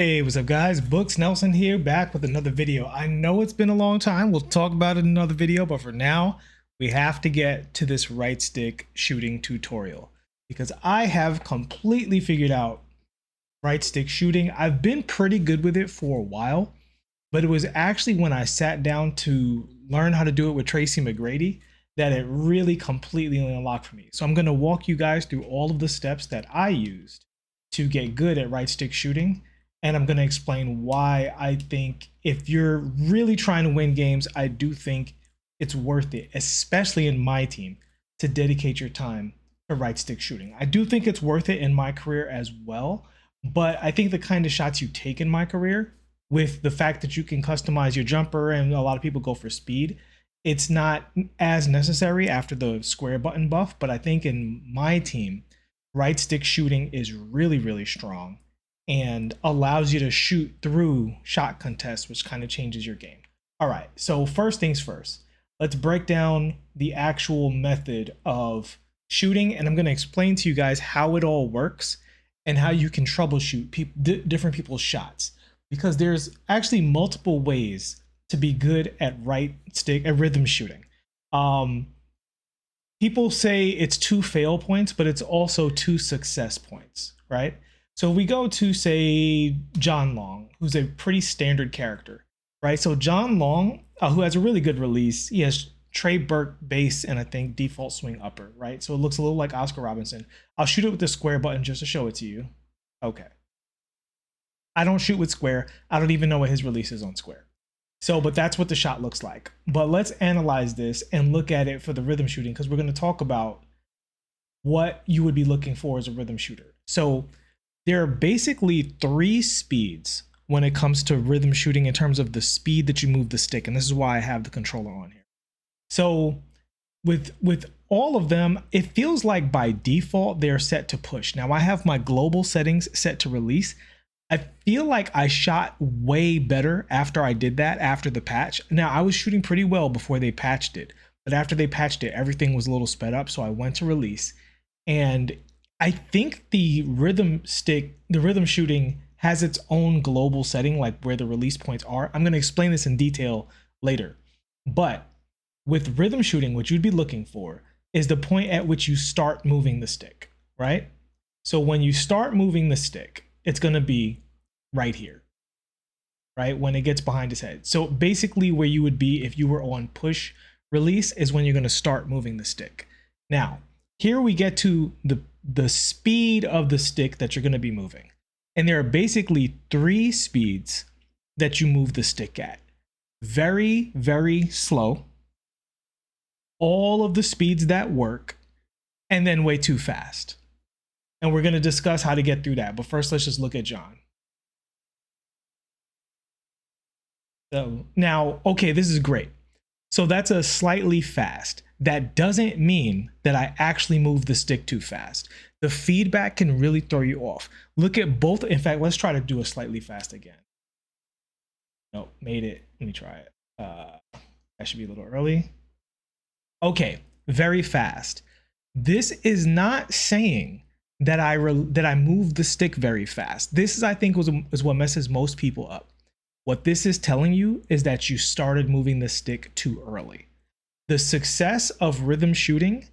Hey, what's up guys? Books Nelson here, back with another video. I know it's been a long time. We'll talk about it in another video, but for now, we have to get to this right stick shooting tutorial because I have completely figured out right stick shooting. I've been pretty good with it for a while, but it was actually when I sat down to learn how to do it with Tracy that it really completely unlocked for me. So I'm going to walk you guys through all of the steps that I used to get good at right stick shooting. And I'm going to explain why I think if you're really trying to win games, I do think it's worth it, especially in my team, to dedicate your time to right stick shooting. I do think it's worth it in my career as well, but I think the kind of shots you take in my career, with the fact that you can customize your jumper and a lot of people go for speed, it's not as necessary after the square button buff. But I think in my team, right stick shooting is really, really strong and allows you to shoot through shot contests, which kind of changes your game. All right, so first things first, let's break down the actual method of shooting, and I'm going to explain to you guys how it all works and how you can troubleshoot different people's shots, because there's actually multiple ways to be good at right stick at rhythm shooting. People say it's 2 fail points, but it's also 2 success points, right? So we go to, say, John Long, who's a pretty standard character, right? So John Long, who has a really good release, he has Trey Burke base and I think default swing upper, right? So it looks a little like Oscar Robinson. I'll shoot it with the square button just to show it to you. Okay. I don't shoot with square. I don't even know what his release is on square. So, but that's what the shot looks like. But let's analyze this and look at it for the rhythm shooting, because we're going to talk about what you would be looking for as a rhythm shooter. So there are basically 3 speeds when it comes to rhythm shooting in terms of the speed that you move the stick. And this is why I have the controller on here. So with all of them, it feels like by default, they're set to push. Now I have my global settings set to release. I feel like I shot way better after I did that, after the patch. Now, I was shooting pretty well before they patched it, but after they patched it, everything was a little sped up, so I went to release. And I think the rhythm shooting has its own global setting, like where the release points are. I'm going to explain this in detail later. But with rhythm shooting, what you'd be looking for is the point at which you start moving the stick, right? So when you start moving the stick, it's going to be right here, right? When it gets behind his head. So basically where you would be if you were on push release is when you're going to start moving the stick. Now, here we get to the speed of the stick that you're going to be moving. And there are basically 3 speeds that you move the stick at. Very, very slow. All of the speeds that work, and then way too fast. And we're going to discuss how to get through that. But first, let's just look at John. So now, okay, this is great. So that's a slightly fast. That doesn't mean that I actually move the stick too fast. The feedback can really throw you off. Look at both. In fact, let's try to do a slightly fast again. Nope, made it. Let me try it. That should be a little early. Okay, very fast. This is not saying that I move the stick very fast. This is, I think, is what messes most people up. What this is telling you is that you started moving the stick too early. The success of rhythm shooting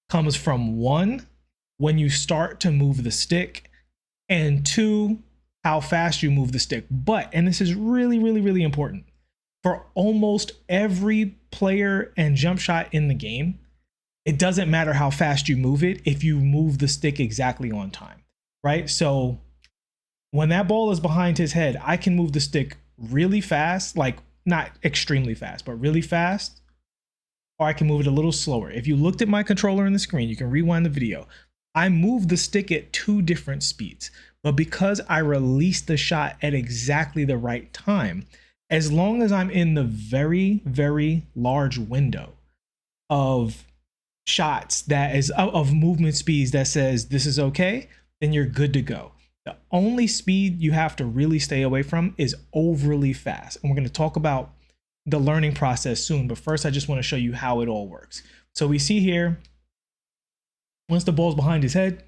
comes from 1, when you start to move the stick, and 2, how fast you move the stick. But, and this is really, really, really important, for almost every player and jump shot in the game, it doesn't matter how fast you move it if you move the stick exactly on time, right? So when that ball is behind his head, I can move the stick really fast, like not extremely fast, but really fast, or I can move it a little slower. If you looked at my controller on the screen, you can rewind the video. I move the stick at 2 different speeds, but because I release the shot at exactly the right time, as long as I'm in the very, very large window of shots that is of movement speeds that says this is okay, then you're good to go. The only speed you have to really stay away from is overly fast. And we're going to talk about the learning process soon. But first, I just want to show you how it all works. So we see here, once the ball's behind his head,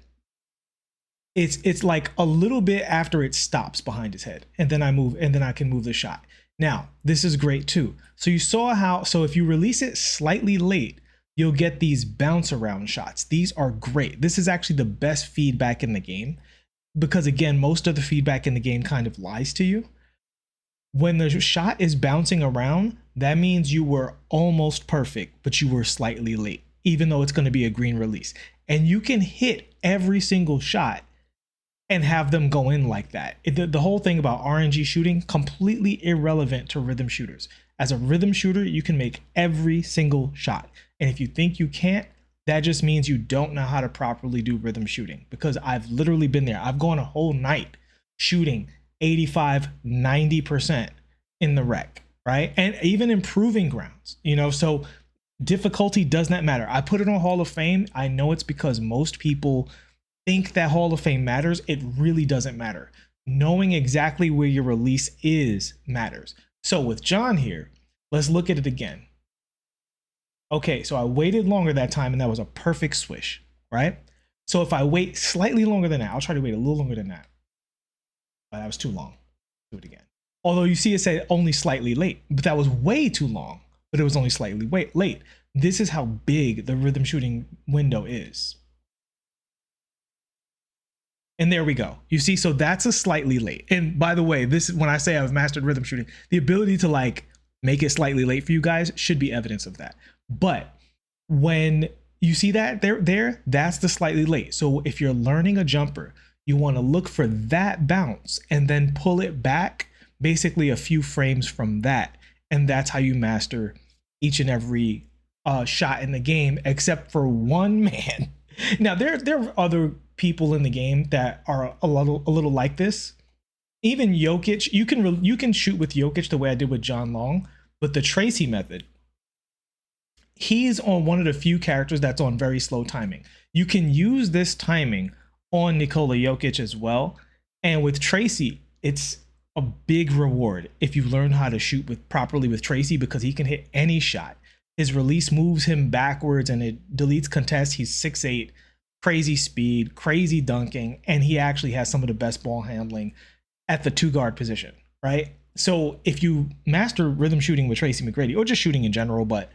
It's like a little bit after it stops behind his head, and then I can move the shot. Now, this is great too. So you saw how, so if you release it slightly late, you'll get these bounce around shots. These are great. This is actually the best feedback in the game because, again, most of the feedback in the game kind of lies to you. When the shot is bouncing around, that means you were almost perfect, but you were slightly late, even though it's going to be a green release. And you can hit every single shot and have them go in like that. The whole thing about RNG shooting, completely irrelevant to rhythm shooters. As a rhythm shooter, you can make every single shot. And if you think you can't, that just means you don't know how to properly do rhythm shooting, because I've literally been there. I've gone a whole night shooting 85, 90% in the rec, right? And even improving grounds, so difficulty does not matter. I put it on Hall of Fame. I know it's because most people think that Hall of Fame matters. It really doesn't matter. Knowing exactly where your release is matters. So with John here, let's look at it again. Okay, so I waited longer that time, and that was a perfect swish, right? So if I wait slightly longer than that, I'll try to wait a little longer than that. But that was too long. Do it again. Although you see it say only slightly late, but that was way too long, but it was only slightly late. This is how big the rhythm shooting window is. And there we go. You see, so that's a slightly late. And by the way, this, when I say I've mastered rhythm shooting, the ability to like make it slightly late for you guys should be evidence of that. But when you see that there, that's the slightly late. So if you're learning a jumper, you want to look for that bounce and then pull it back basically a few frames from that. And that's how you master each and every shot in the game, except for one man. Now, there are other people in the game that are a little like this. Even Jokic, you can shoot with Jokic the way I did with John Long, but the Tracy method, he's on one of the few characters that's on very slow timing. You can use this timing on Nikola Jokic as well. And with Tracy, it's a big reward if you learn how to shoot properly with Tracy, because he can hit any shot. His release moves him backwards and it deletes contests. He's 6'8", crazy speed, crazy dunking, and he actually has some of the best ball handling at the 2-guard position, right? So if you master rhythm shooting with Tracy McGrady, or just shooting in general, but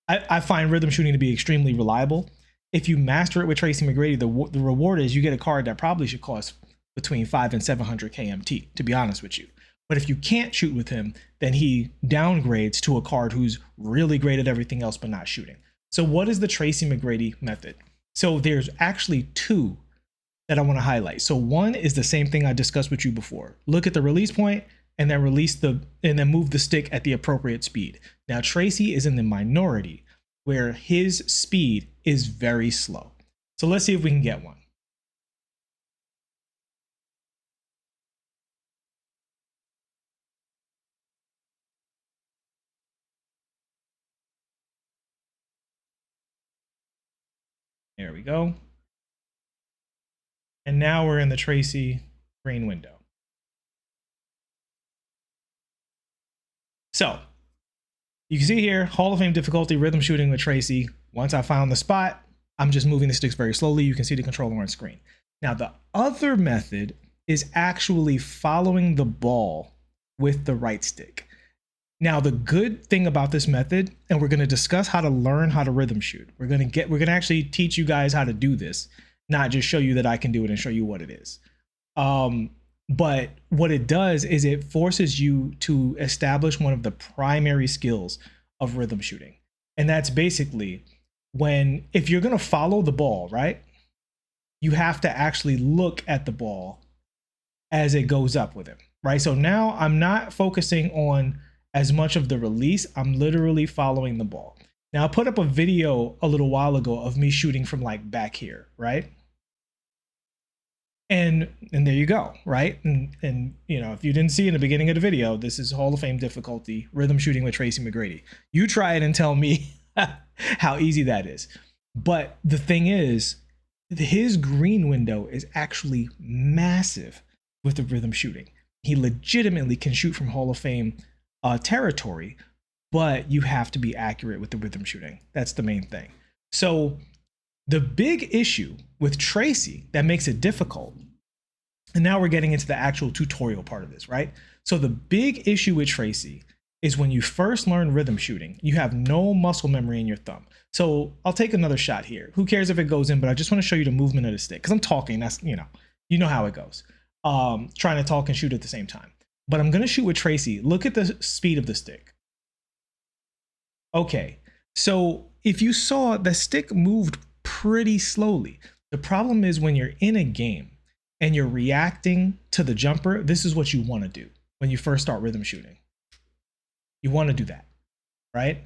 I find rhythm shooting to be extremely reliable. If you master it with Tracy McGrady, the reward is you get a card that probably should cost between 500 and 700 KMT, to be honest with you. But if you can't shoot with him, then he downgrades to a card who's really great at everything else but not shooting. So what is the Tracy McGrady method? So there's actually two that I want to highlight. So one is the same thing I discussed with you before. Look at the release point and then move the stick at the appropriate speed. Now Tracy is in the minority where his speed is very slow. So let's see if we can get one. There we go. And now we're in the Tracy green window. So you can see here, Hall of Fame difficulty, rhythm shooting with Tracy. Once I found the spot, I'm just moving the sticks very slowly. You can see the controller on screen. Now the other method is actually following the ball with the right stick. Now, the good thing about this method, and we're going to discuss how to learn how to rhythm shoot. We're going to actually teach you guys how to do this, not just show you that I can do it and show you what it is. But what it does is it forces you to establish one of the primary skills of rhythm shooting. And that's basically if you're going to follow the ball, right? You have to actually look at the ball as it goes up with him, right? So now I'm not focusing on as much of the release. I'm literally following the ball. Now I put up a video a little while ago of me shooting from like back here, right? And there you go, right? And you know, if you didn't see in the beginning of the video, this is Hall of Fame difficulty, rhythm shooting with Tracy McGrady. You try it and tell me how easy that is. But the thing is, his green window is actually massive with the rhythm shooting. He legitimately can shoot from Hall of Fame territory, but you have to be accurate with the rhythm shooting. That's the main thing. So the big issue with Tracy that makes it difficult And now we're getting into the actual tutorial part of this, right? So the big issue with Tracy is when you first learn rhythm shooting, you have no muscle memory in your thumb. So I'll take another shot here. Who cares if it goes in, but I just want to show you the movement of the stick because I'm talking. That's, you know how it goes. Trying to talk and shoot at the same time. But I'm going to shoot with Tracy. Look at the speed of the stick. Okay, so if you saw, the stick moved pretty slowly. The problem is when you're in a game and you're reacting to the jumper, this is what you want to do when you first start rhythm shooting. You want to do that, right?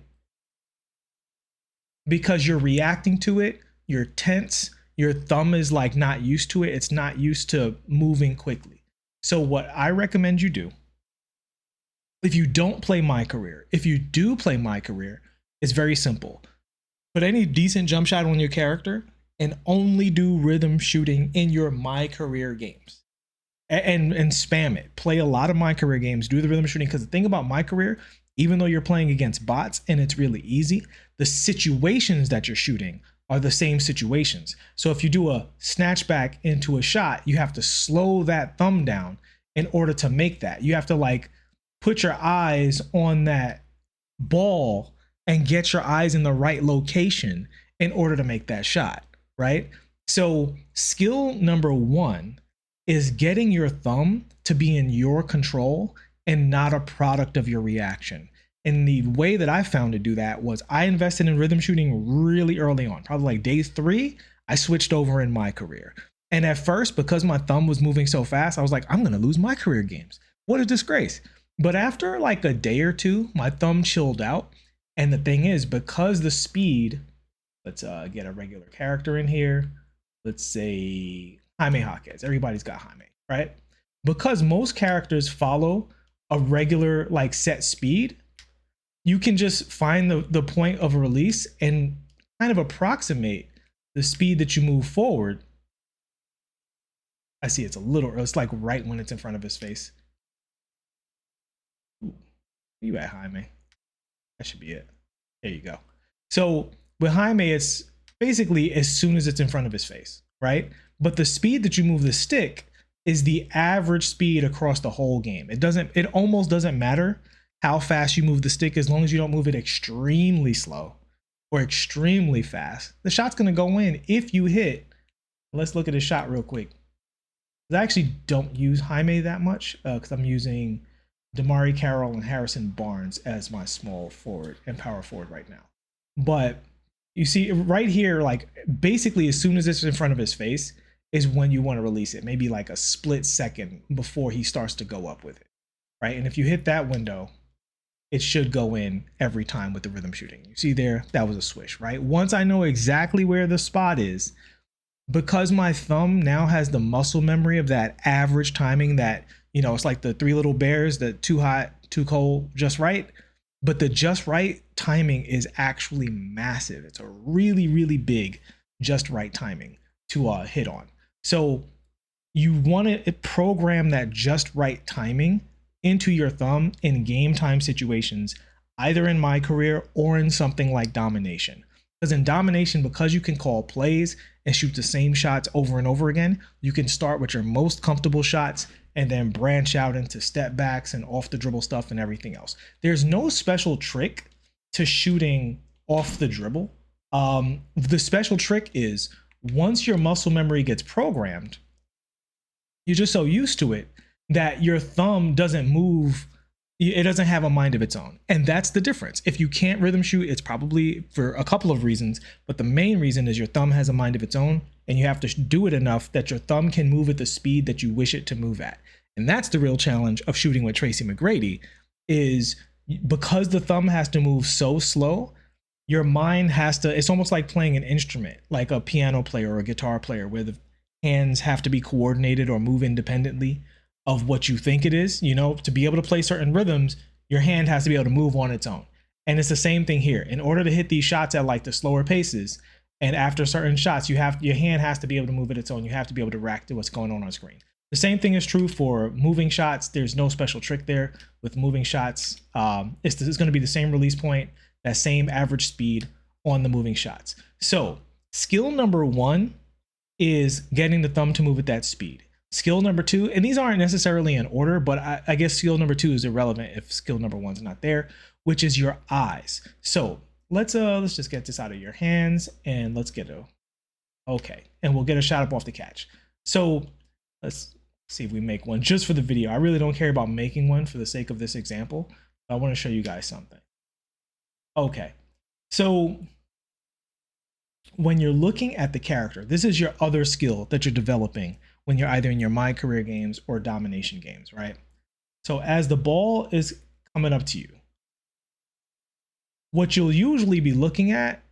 Because you're reacting to it, you're tense, your thumb is like not used to it. It's not used to moving quickly. So what I recommend you do, if you don't play My Career, if you do play My Career, it's very simple. Put any decent jump shot on your character and only do rhythm shooting in your My Career games. And spam it. Play a lot of My Career games, do the rhythm shooting, because the thing about My Career, even though you're playing against bots and it's really easy, the situations that you're shooting are the same situations. So if you do a snatch back into a shot, you have to slow that thumb down in order to make that. You have to like put your eyes on that ball and get your eyes in the right location in order to make that shot, right? So skill number one is getting your thumb to be in your control and not a product of your reaction. And the way that I found to do that was I invested in rhythm shooting really early on, probably like day 3, I switched over in My Career. And at first, because my thumb was moving so fast, I was like, I'm gonna lose My Career games. What a disgrace. But after like a day or two, my thumb chilled out. And the thing is, because the speed, let's get a regular character in here. Let's say Jaime Jaquez. Everybody's got Jaime, right? Because most characters follow a regular like set speed, you can just find the point of a release and kind of approximate the speed that you move forward. I see it's a little, it's like right when it's in front of his face. Ooh, you at Jaime? That should be it. There you go. So with Jaime, it's basically as soon as it's in front of his face, right? But the speed that you move the stick is the average speed across the whole game. It almost doesn't matter how fast you move the stick as long as you don't move it extremely slow or extremely fast. The shot's gonna go in if you hit. Let's look at his shot real quick. I actually don't use Jaime that much because I'm using Damari Carroll and Harrison Barnes as my small forward and power forward right now. But you see right here, like basically as soon as it's in front of his face is when you want to release it, maybe like a split second before he starts to go up with it, right? And if you hit that window, it should go in every time with the rhythm shooting. You see there, that was a swish, right? Once I know exactly where the spot is, because my thumb now has the muscle memory of that average timing that, it's like the 3 little bears, the too hot, too cold, just right. But the just right timing is actually massive. It's a really, really big just right timing to hit on. So you want to program that just right timing into your thumb in game time situations, either in My Career or in something like Domination. Because in Domination, because you can call plays and shoot the same shots over and over again, you can start with your most comfortable shots and then branch out into step backs and off the dribble stuff and everything else. There's no special trick to shooting off the dribble. The special trick is once your muscle memory gets programmed, you're just so used to it that your thumb doesn't move. It doesn't have a mind of its own. And that's the difference. If you can't rhythm shoot, it's probably for a couple of reasons, but the main reason is your thumb has a mind of its own and you have to do it enough that your thumb can move at the speed that you wish it to move at. And that's the real challenge of shooting with Tracy McGrady, is because the thumb has to move so slow, your mind has to, it's almost like playing an instrument, like a piano player or a guitar player, where the hands have to be coordinated or move independently of what you think it is. To be able to play certain rhythms, your hand has to be able to move on its own. And it's the same thing here. In order to hit these shots at like the slower paces, and after certain shots, your hand has to be able to move at its own. You have to be able to react to what's going on screen. The same thing is true for moving shots. There's no special trick there with moving shots. It's going to be the same release point, that same average speed on the moving shots. So skill number 1 is getting the thumb to move at that speed. skill number 2, and these aren't necessarily in order, but I guess skill number 2 is irrelevant if skill number 1's not there, which is your eyes. So let's just get this out of your hands and let's get okay, and we'll get a shot up off the catch. So let's see if we make one just for the video. I really don't care about making one for the sake of this example. I want to show you guys something. Okay, so when you're looking at the character, this is your other skill that you're developing when you're either in your My Career games or domination games, right? So as the ball is coming up to you, what you'll usually be looking at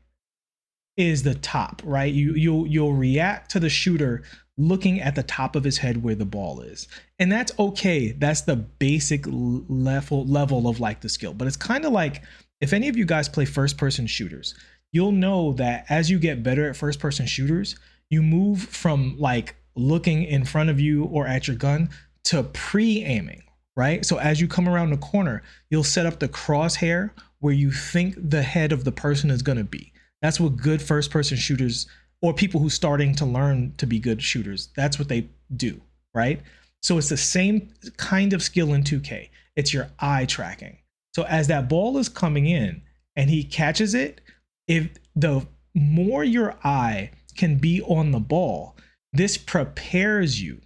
is the top, right? You'll react to the shooter looking at the top of his head where the ball is. And that's okay. That's the basic level of like the skill. But it's kind of like, if any of you guys play first person shooters, you'll know that as you get better at first person shooters, you move from like looking in front of you or at your gun to pre-aiming, right? So as you come around the corner, you'll set up the crosshair where you think the head of the person is going to be. That's what good first person shooters, or people who starting to learn to be good shooters, that's what they do, right? So it's the same kind of skill in 2K. It's your eye tracking. So as that ball is coming in and he catches it, if the more your eye can be on the ball, this prepares you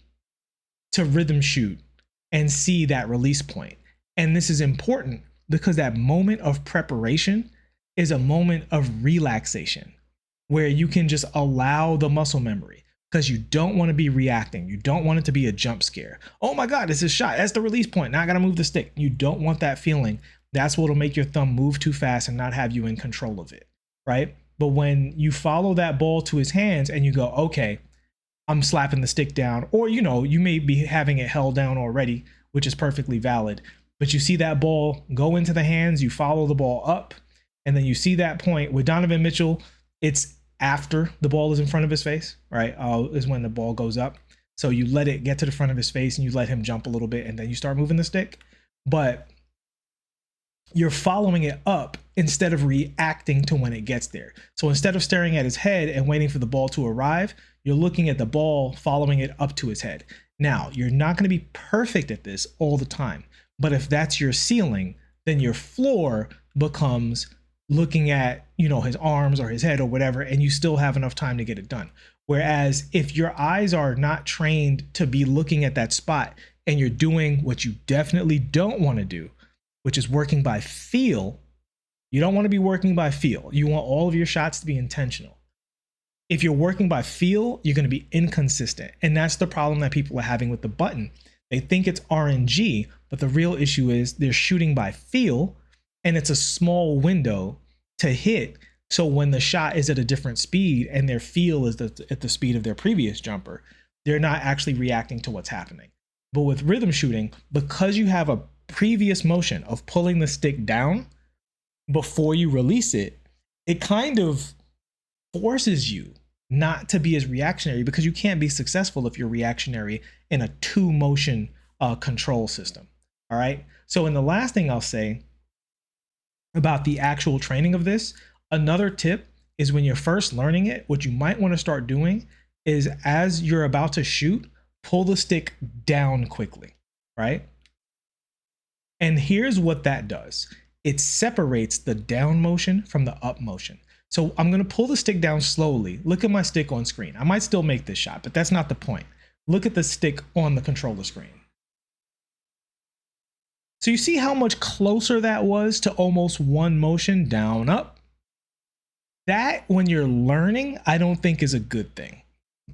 to rhythm shoot and see that release point. And this is important because that moment of preparation is a moment of relaxation where you can just allow the muscle memory, because you don't want to be reacting. You don't want it to be a jump scare. Oh my God, it's a shot. That's the release point. Now I got to move the stick. You don't want that feeling. That's what'll make your thumb move too fast and not have you in control of it, right? But when you follow that ball to his hands and you go, okay, I'm slapping the stick down, or, you know, you may be having it held down already, which is perfectly valid, but you see that ball go into the hands, you follow the ball up, and then you see that point. With Donovan Mitchell, it's after the ball is in front of his face, right? Is when the ball goes up. So you let it get to the front of his face and you let him jump a little bit and then you start moving the stick. But you're following it up instead of reacting to when it gets there. So instead of staring at his head and waiting for the ball to arrive, you're looking at the ball, following it up to his head. Now, you're not going to be perfect at this all the time, but if that's your ceiling, then your floor becomes looking at, you know, his arms or his head or whatever, and you still have enough time to get it done. Whereas if your eyes are not trained to be looking at that spot and you're doing what you definitely don't want to do, which is working by feel, you don't want to be working by feel. You want all of your shots to be intentional. If you're working by feel, you're going to be inconsistent. And that's the problem that people are having with the button. They think it's RNG, but the real issue is they're shooting by feel, and it's a small window to hit. So when the shot is at a different speed and their feel is at the speed of their previous jumper, they're not actually reacting to what's happening. But with rhythm shooting, because you have a previous motion of pulling the stick down before you release it, it kind of forces you not to be as reactionary, because you can't be successful if you're reactionary in a two motion control system. All right. So in the last thing I'll say about the actual training of this, another tip is when you're first learning it, what you might want to start doing is, as you're about to shoot, pull the stick down quickly, right? And here's what that does. It separates the down motion from the up motion. So I'm going to pull the stick down slowly. Look at my stick on screen. I might still make this shot, but that's not the point. Look at the stick on the controller screen. So you see how much closer that was to almost one motion, down, up? That, when you're learning, I don't think is a good thing.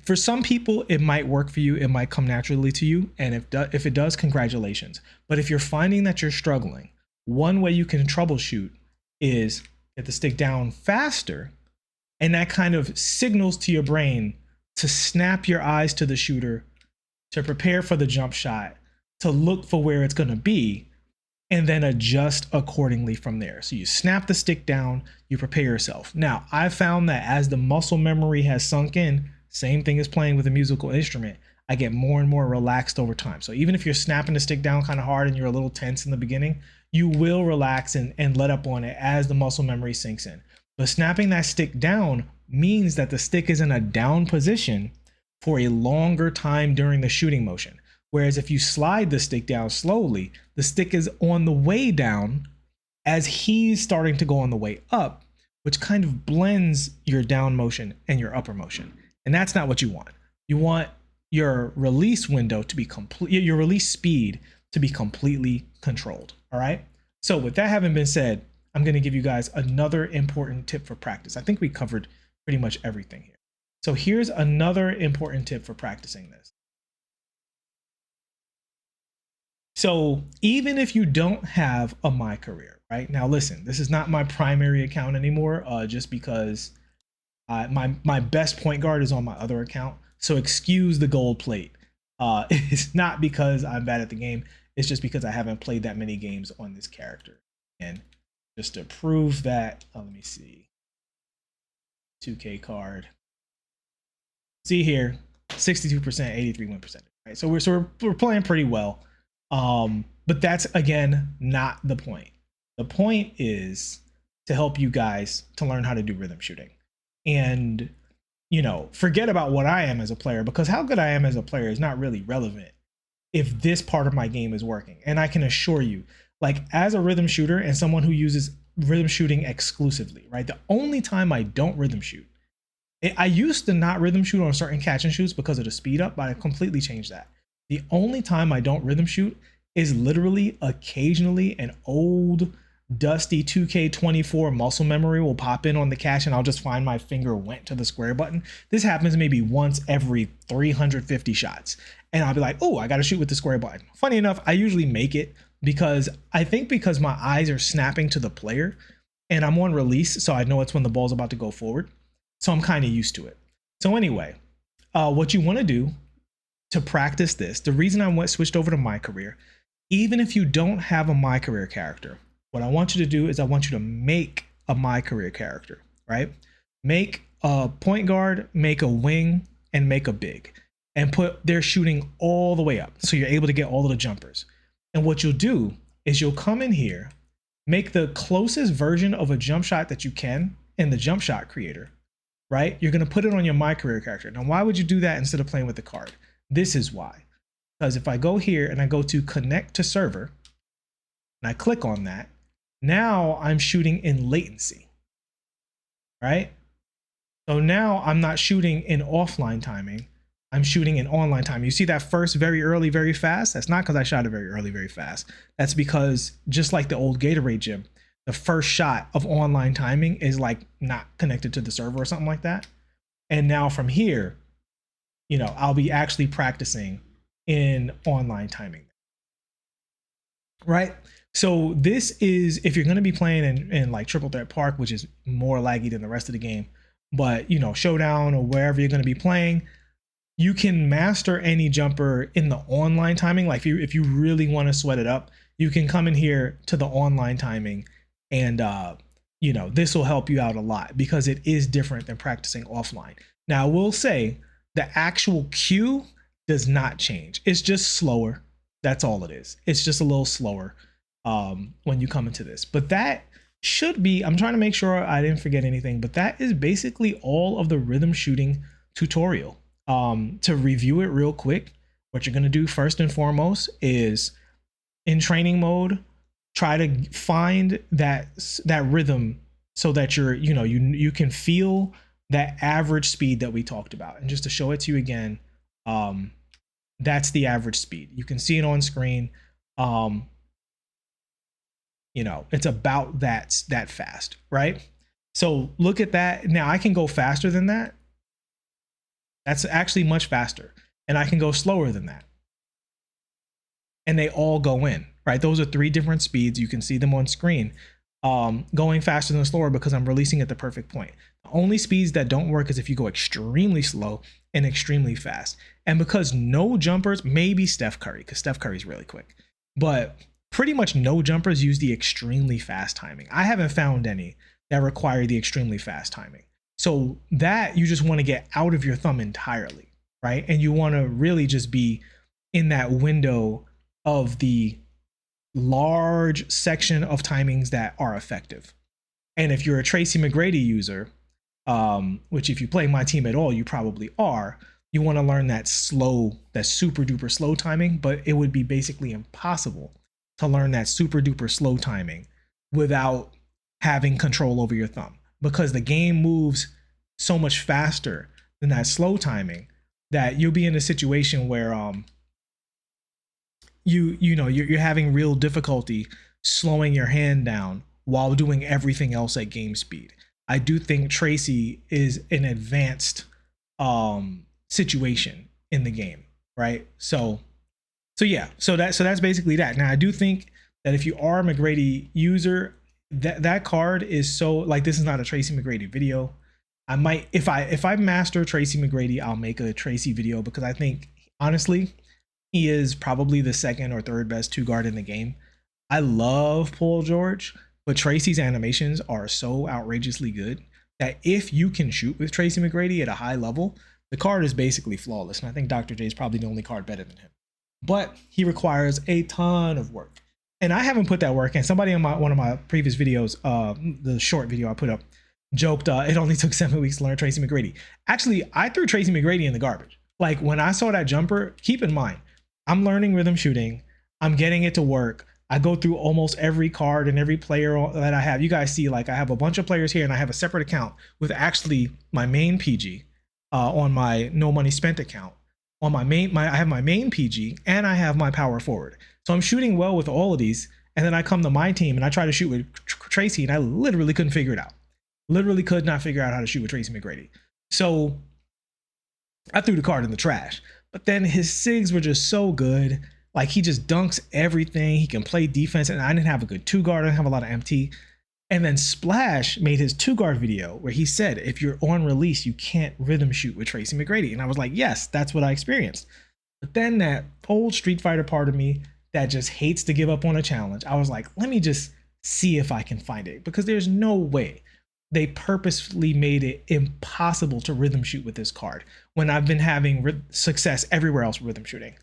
For some people, it might work for you. It might come naturally to you. And if it does, congratulations. But if you're finding that you're struggling, one way you can troubleshoot is get the stick down faster. And that kind of signals to your brain to snap your eyes to the shooter, to prepare for the jump shot, to look for where it's going to be, and then adjust accordingly from there. So you snap the stick down, you prepare yourself. Now, I found that as the muscle memory has sunk in, same thing as playing with a musical instrument, I get more and more relaxed over time. So even if you're snapping the stick down kind of hard and you're a little tense in the beginning, you will relax and let up on it as the muscle memory sinks in. But snapping that stick down means that the stick is in a down position for a longer time during the shooting motion. Whereas if you slide the stick down slowly, the stick is on the way down as he's starting to go on the way up, which kind of blends your down motion and your upper motion. And that's not what you want. You want your release window to be complete, your release speed to be completely controlled. All right. So with that having been said, I'm going to give you guys another important tip for practice. I think we covered pretty much everything here. So here's another important tip for practicing this. So even if you don't have a My Career, right? Now listen, this is not my primary account anymore, just because my best point guard is on my other account. So excuse the gold plate. It's not because I'm bad at the game. It's just because I haven't played that many games on this character. And just to prove that, let me see. 2K card. See here, 62%, 83 win percentage. Right? So we're playing pretty well. But that's, again, not the point. The point is to help you guys to learn how to do rhythm shooting. And, you know, forget about what I am as a player, because how good I am as a player is not really relevant if this part of my game is working. And I can assure you, like, as a rhythm shooter and someone who uses rhythm shooting exclusively, right? The only time I don't rhythm shoot, I used to not rhythm shoot on certain catch and shoots because of the speed up, but I completely changed that. The only time I don't rhythm shoot is literally occasionally an old dusty 2K24 muscle memory will pop in on the catch and I'll just find my finger went to the square button. This happens maybe once every 350 shots. And I'll be like, oh, I got to shoot with the square button. Funny enough, I usually make it because I think because my eyes are snapping to the player and I'm on release, so I know it's when the ball's about to go forward. So I'm kind of used to it. So anyway, what you want to do to practice this, the reason I switched over to My Career, even if you don't have a My Career character, what I want you to do is I want you to make a My Career character, right? Make a point guard, make a wing, and make a big, and put their shooting all the way up so you're able to get all of the jumpers. And what you'll do is you'll come in here, make the closest version of a jump shot that you can in the jump shot creator, right? You're going to put it on your My Career character. Now, why would you do that instead of playing with the card? This is why. Because if I go here and I go to connect to server and I click on that, now I'm shooting in latency, right? So now I'm not shooting in offline timing. I'm shooting in online time. You see that first very early, very fast? That's not because I shot it very early, very fast. That's because just like the old Gatorade gym, the first shot of online timing is like not connected to the server or something like that. And now from here, you know, I'll be actually practicing in online timing, right? So this is, if you're going to be playing in like Triple Threat Park, which is more laggy than the rest of the game, but you know, Showdown or wherever you're going to be playing, you can master any jumper in the online timing. Like if you really want to sweat it up, you can come in here to the online timing and, you know, this will help you out a lot because it is different than practicing offline. Now, I will say the actual cue does not change. It's just slower. That's all it is. It's just a little slower when you come into this. But that should be, I'm trying to make sure I didn't forget anything, but that is basically all of the rhythm shooting tutorial. To review it real quick, what you're going to do first and foremost is in training mode, try to find that rhythm so that you can feel that average speed that we talked about. And just to show it to you again, that's the average speed. You can see it on screen. You know, it's about that fast, right? So look at that. Now I can go faster than that. That's actually much faster. And I can go slower than that. And they all go in, right? Those are 3 different speeds. You can see them on screen. Going faster than slower because I'm releasing at the perfect point. The only speeds that don't work is if you go extremely slow and extremely fast. And because no jumpers, maybe Steph Curry, because Steph Curry's really quick, but pretty much no jumpers use the extremely fast timing. I haven't found any that require the extremely fast timing. So that you just want to get out of your thumb entirely, right? And you want to really just be in that window of the large section of timings that are effective. And if you're a Tracy McGrady user, which if you play my team at all, you probably are, you want to learn that super duper slow timing, but it would be basically impossible to learn that super duper slow timing without having control over your thumb, because the game moves so much faster than that slow timing that you'll be in a situation where you're having real difficulty slowing your hand down while doing everything else at game speed. I do think Tracy is an advanced situation in the game, right? So yeah, so that's basically that. Now I do think that if you are a McGrady user, that card is so, like, this is not a Tracy McGrady video. I might, if I master Tracy McGrady, I'll make a Tracy video, because I think honestly he is probably the second or third best 2-guard in the game. I love Paul George, but Tracy's animations are so outrageously good that if you can shoot with Tracy McGrady at a high level, the card is basically flawless. And I think Dr. J is probably the only card better than him. But he requires a ton of work. And I haven't put that work in. Somebody on one of my previous videos, the short video I put up, joked it only took 7 weeks to learn Tracy McGrady. Actually, I threw Tracy McGrady in the garbage. Like, when I saw that jumper, keep in mind, I'm learning rhythm shooting. I'm getting it to work. I go through almost every card and every player that I have. You guys see, like, I have a bunch of players here, and I have a separate account with actually my main PG on my no money spent account. On my main, I have my main PG, and I have my power forward. So I'm shooting well with all of these, and then I come to my team and I try to shoot with Tracy, and I literally couldn't figure it out. Literally could not figure out how to shoot with Tracy McGrady. So I threw the card in the trash. But then his SIGs were just so good. Like, he just dunks everything. He can play defense, and I didn't have a good 2-guard. I didn't have a lot of MT. And then Splash made his 2-guard video where he said, if you're on release, you can't rhythm shoot with Tracy McGrady. And I was like, yes, that's what I experienced. But then that old Street Fighter part of me that just hates to give up on a challenge, I was like, let me just see if I can find it, because there's no way they purposefully made it impossible to rhythm shoot with this card when I've been having success everywhere else with rhythm shooting.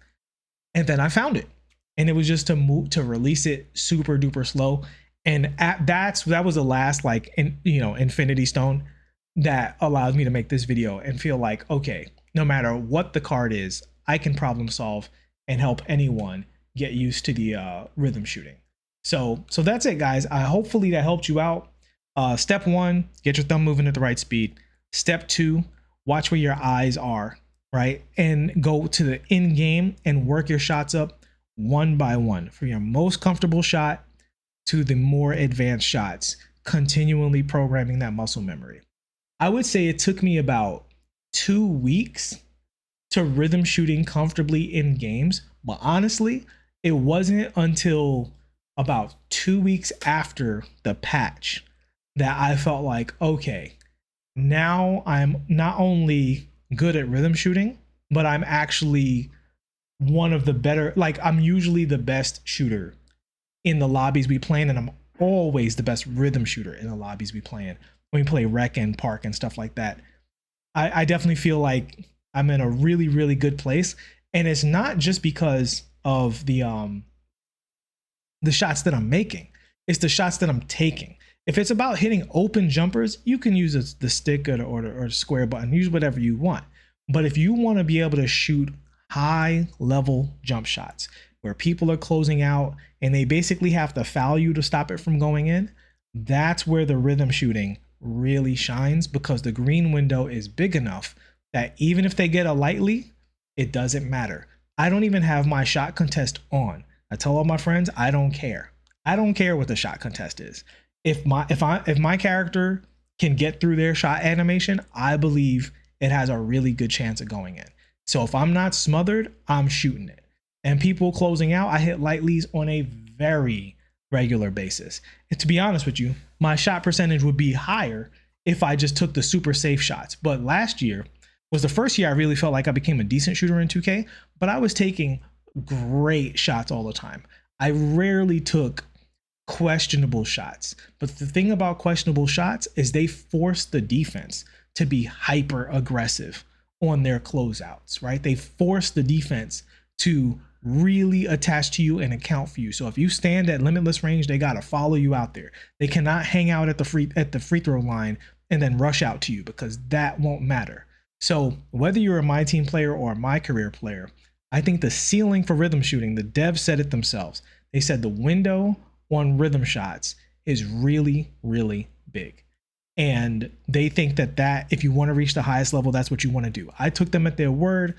And then I found it, and it was just to release it super duper slow. And that was the last, like, infinity stone that allowed me to make this video and feel like, okay, no matter what the card is, I can problem solve and help anyone get used to the rhythm shooting. So that's it, guys. Hopefully that helped you out. Step 1, get your thumb moving at the right speed. Step 2, watch where your eyes are, right? And go to the in game and work your shots up one by one, from your most comfortable shot to the more advanced shots, continually programming that muscle memory. I would say it took me about 2 weeks to rhythm shooting comfortably in games, but honestly, it wasn't until about 2 weeks after the patch that I felt like, okay, now I'm not only good at rhythm shooting, but I'm actually one of the better, like, I'm usually the best shooter in the lobbies we play in, and I'm always the best rhythm shooter in the lobbies we play in when we play rec and park and stuff like that. I definitely feel like I'm in a really, really good place, and it's not just because of the shots that I'm making, it's the shots that I'm taking. If it's about hitting open jumpers, you can use the stick or square button, use whatever you want. But if you want to be able to shoot high level jump shots where people are closing out and they basically have to foul you to stop it from going in, that's where the rhythm shooting really shines, because the green window is big enough that even if they get a lightly, it doesn't matter. I don't even have my shot contest on. I tell all my friends, I don't care. I don't care what the shot contest is. If my character can get through their shot animation, I believe it has a really good chance of going in. So if I'm not smothered, I'm shooting it. And people closing out, I hit lightlies on a very regular basis. And to be honest with you, my shot percentage would be higher if I just took the super safe shots. But last year was the first year I really felt like I became a decent shooter in 2K, but I was taking great shots all the time. I rarely took questionable shots. But the thing about questionable shots is they force the defense to be hyper aggressive on their closeouts, right? They force the defense to really attach to you and account for you. So if you stand at limitless range, they got to follow you out there. They cannot hang out at the free throw line and then rush out to you, because that won't matter. So whether you're a My Team player or a My Career player, I think the ceiling for rhythm shooting, the devs said it themselves. They said the window on rhythm shots is really, really big. And they think that if you want to reach the highest level, that's what you want to do. I took them at their word,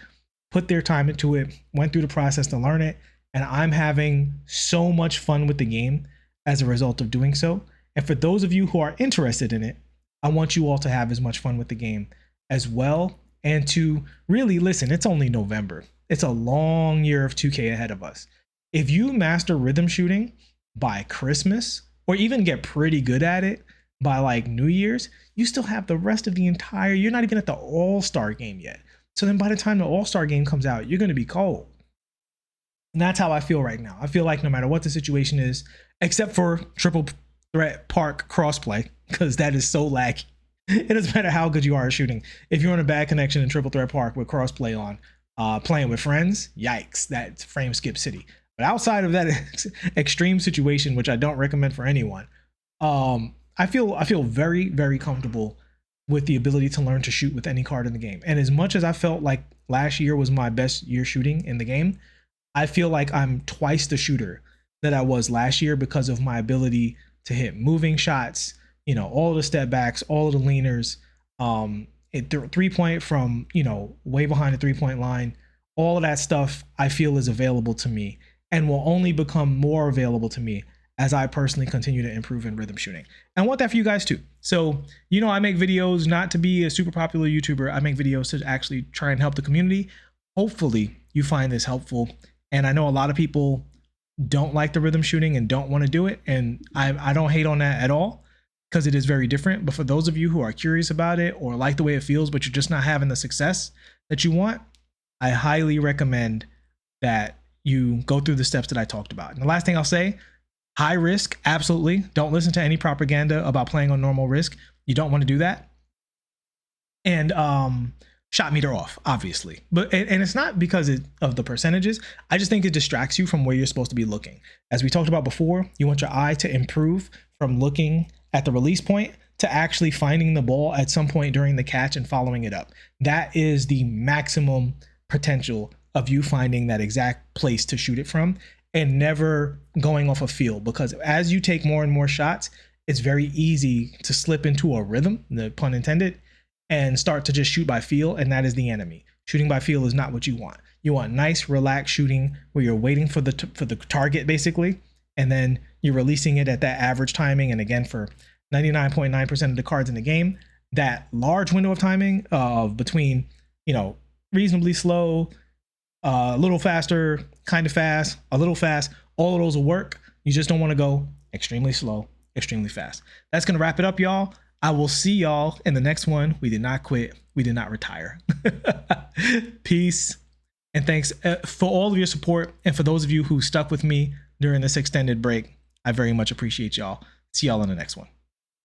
put their time into it, went through the process to learn it, and I'm having so much fun with the game as a result of doing so. And for those of you who are interested in it, I want you all to have as much fun with the game as well, and to really listen. It's only November. It's a long year of 2K ahead of us. If you master rhythm shooting by Christmas, or even get pretty good at it by like New Year's, you still have the rest of the entire, you're not even at the All-Star game yet. So then by the time the All-Star game comes out, you're going to be cold. And that's how I feel right now. I feel like no matter what the situation is, except for Triple Threat Park crossplay, because that is so laggy. It doesn't matter how good you are at shooting. If you're on a bad connection in Triple Threat Park with crossplay on, playing with friends, yikes, that's frame skip city. But outside of that extreme situation, which I don't recommend for anyone, I feel very, very comfortable with the ability to learn to shoot with any card in the game. And as much as I felt like last year was my best year shooting in the game, I feel like I'm twice the shooter that I was last year because of my ability to hit moving shots, all the step backs, all of the leaners, 3-point from, way behind the 3-point line. All of that stuff I feel is available to me and will only become more available to me as I personally continue to improve in rhythm shooting. And I want that for you guys too. So, I make videos not to be a super popular YouTuber. I make videos to actually try and help the community. Hopefully you find this helpful. And I know a lot of people don't like the rhythm shooting and don't want to do it. And I don't hate on that at all, because it is very different. But for those of you who are curious about it or like the way it feels, but you're just not having the success that you want, I highly recommend that you go through the steps that I talked about. And the last thing I'll say, high risk, absolutely. Don't listen to any propaganda about playing on normal risk. You don't want to do that. And shot meter off, obviously. But and it's not because of the percentages. I just think it distracts you from where you're supposed to be looking. As we talked about before, you want your eye to improve from looking at the release point to actually finding the ball at some point during the catch and following it up. That is the maximum potential of you finding that exact place to shoot it from and never going off a feel, because as you take more and more shots, it's very easy to slip into a rhythm, the pun intended, and start to just shoot by feel, and that is the enemy. Shooting by feel is not what you want. You want nice, relaxed shooting where you're waiting for the target, basically, and then you're releasing it at that average timing. And again, for 99.9% of the cards in the game, that large window of timing of between, reasonably slow, a little faster, kind of fast, a little fast, all of those will work. You just don't want to go extremely slow, extremely fast. That's going to wrap it up, y'all. I will see y'all in the next one. We did not quit. We did not retire. Peace. And thanks for all of your support. And for those of you who stuck with me during this extended break, I very much appreciate y'all. See y'all in the next one.